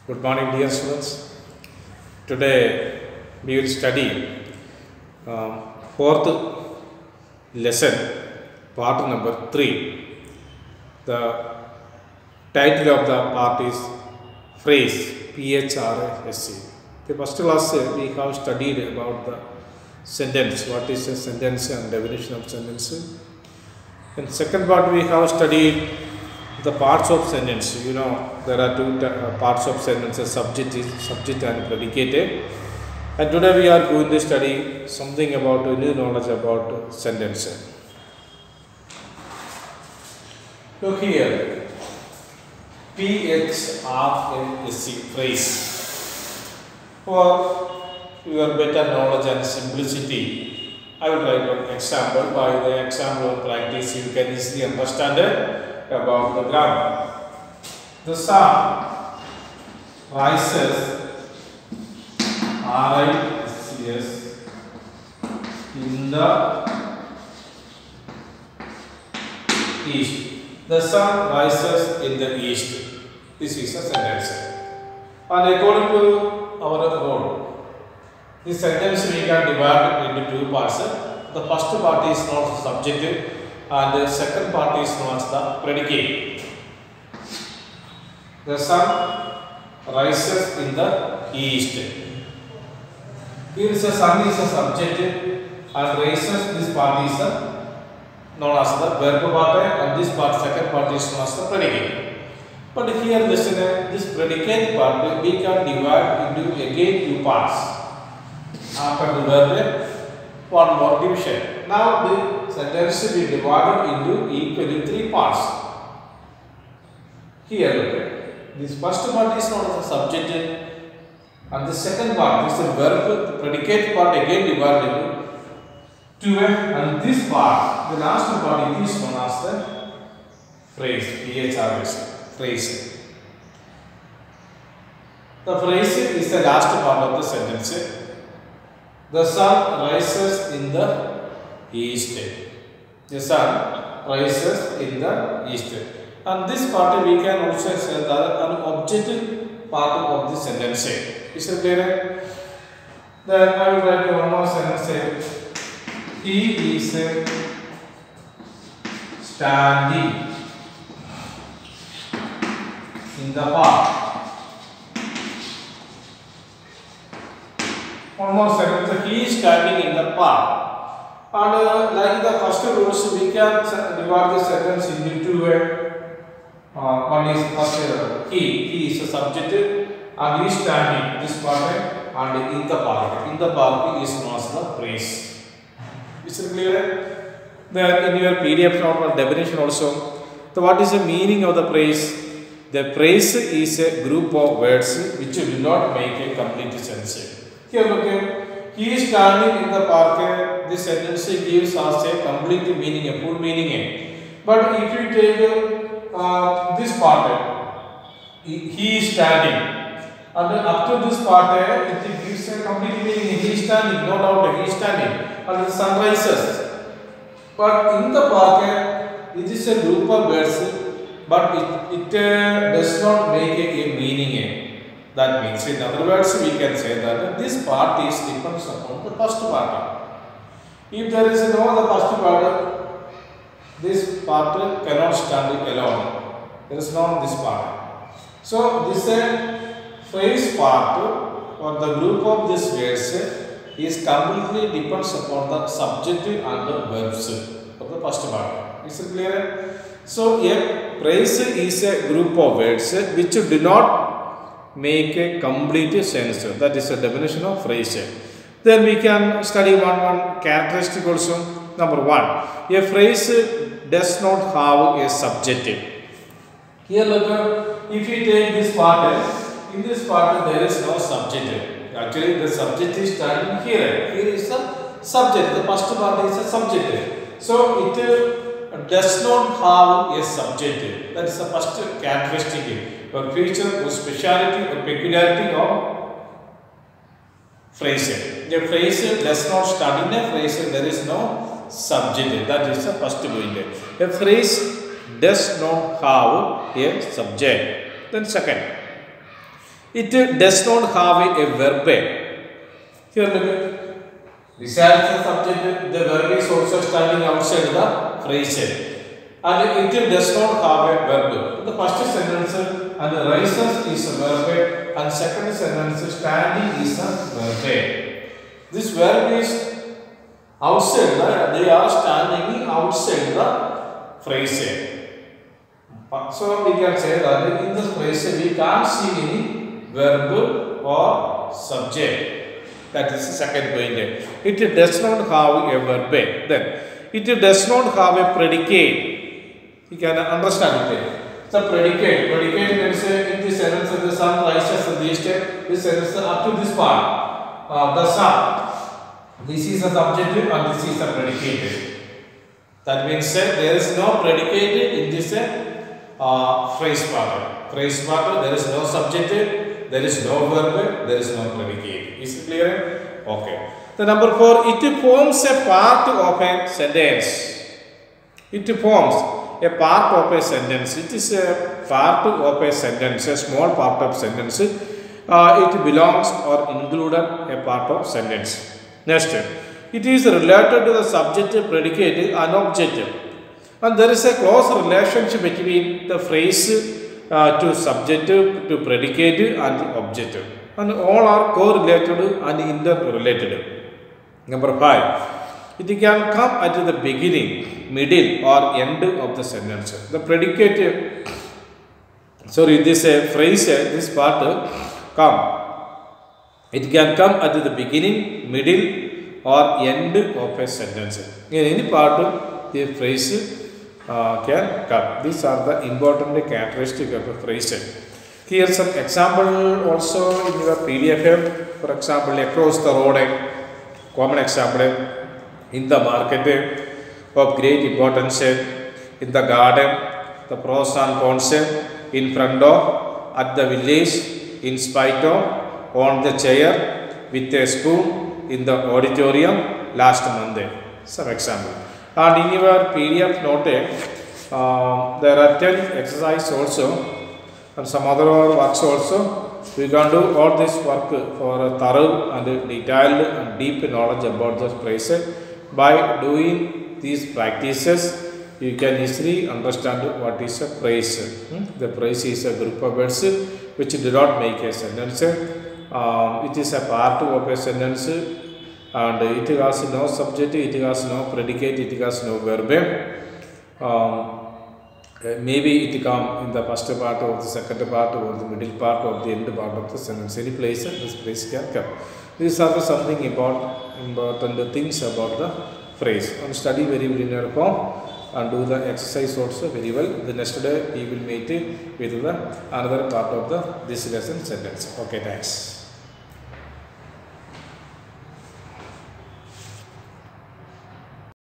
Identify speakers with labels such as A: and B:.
A: Good morning, dear students. Today we will study fourth lesson, part number 3. The title of the part is phrase, PHRASE. The first class we have studied about the sentence, what is a sentence and definition of sentence. In second part we have studied the parts of sentence. You know, there are two parts of sentences, subject and predicate. And today we are going to study something about new knowledge about sentence. Look here, PHRASE phrase. For your better knowledge and simplicity, I will write an example. By the example of practice, you can easily understand about the grammar. The sun rises, R-I-S-E-S, in the east. The sun rises in the east. This is a sentence. And according to our rule, this sentence we can divide into two parts. The first part is known as subject and the second part is known as the predicate. The sun rises in the east. Here is the sun is a subject and rises, this part is known as the verb part and this part, second part is known as the predicate. But here listen, this predicate part we can divide into again two parts. After the verb, one more division. Now the sentence will be divided into equally three parts. Here look at this first part is known as the subject and the second part is the verb, the predicate part again divided into two, and this part, the last part is known as the phrase, PHRASE, phrase. The phrase is the last part of the sentence. The sun rises in the east. The sun rises in the east. And this part we can also say that an objective part of the sentence. Is it clear? Then I will write one more sentence. He is standing in the park. One more sentence. He is standing in the park. And like the first rules, we can divide the sentence into two ways. One is first he is a subject and he is standing this part and in the park. In the park is known as the phrase. Is it clear? Then in your PDF note definition also, so what is the meaning of the phrase? The phrase is a group of words which do not make a complete sentence. Here look at, he is standing in the park. This sentence gives us a complete meaning, a full meaning. But if you take this part, he is standing, and then up to this part, it gives a complete meaning. He is standing, no doubt, he is standing, and the sun rises. But in the park, it is a group of words, but it does not make a meaning. That means, in other words, we can say that this part is depends upon the first part. If there is no other first part, this part cannot stand alone. There is no this part. So this phrase part or the group of this words is completely depends upon the subject and the verbs of the first part. Is it clear? So a phrase is a group of words which do not make a complete sense. That is the definition of phrase. Then we can study one characteristic also. Number one, a phrase does not have a subject. Here look, if you take this part, in this part there is no subject. Actually the subject is standing here. Here is the subject. The first part is a subject. So it does not have a subject. That is the first characteristic or feature or speciality or peculiarity of phrase. The phrase does not start in a phrase, there is no subject. That is the first point. A phrase does not have a subject. Then second, It does not have a verb. Here look at. Besides the subject, the verb is also standing outside the phrase. And it does not have a verb. The first sentence and rises is a verb and second sentence standing is a verb. This verb is outside, they are standing outside the phrase. So we can say that in this phrase we can't see any verb or subject. That is the second point. It does not have a verb. Then it does not have a predicate. You can understand it. It's a predicate. Predicate means in this sentence the sun rises at this time. This sentence up to this part. The sun. This is a subject and this is a predicate. That means there is no predicate in this phrase part. Phrase part, there is no subject, there is no verb, there is no predicate. Is it clear? Okay. The number 4, it forms a part of a sentence. It forms a part of a sentence. It is a part of a sentence, a small part of sentence. It belongs or included a part of sentence. Next, it is related to the subject, predicate and object. And there is a close relationship between the phrase to subject, to predicate and object. And all are correlated and interrelated. Number 5, it can come at the beginning, middle or end of the sentence. The predicate, this phrase, this part come. It can come at the beginning, middle or end of a sentence. In any part the phrase can come. These are the important characteristics of a phrase. Here some example also in your PDF. For example, across the road, common example, in the market, of great importance, in the garden, the pros and cons, in front of, at the village, in spite of, on the chair, with a spoon, in the auditorium, last Monday. Some example. And in your PDF note, there are 10 exercises also and some other works also. We can do all this work for a thorough and detailed and deep knowledge about the phrase. By doing these practices, you can easily understand what is a phrase. The phrase is a group of words which do not make a sentence. It is a part of a sentence and it has no subject, it has no predicate, it has no verb. Maybe it come in the first part or the second part or the middle part or the end part of the sentence. Any place this phrase can come. These are something important things about the phrase. And study very well in your form and do the exercise also very well. The next day we will meet with the another part of this lesson sentence. Okay, thanks.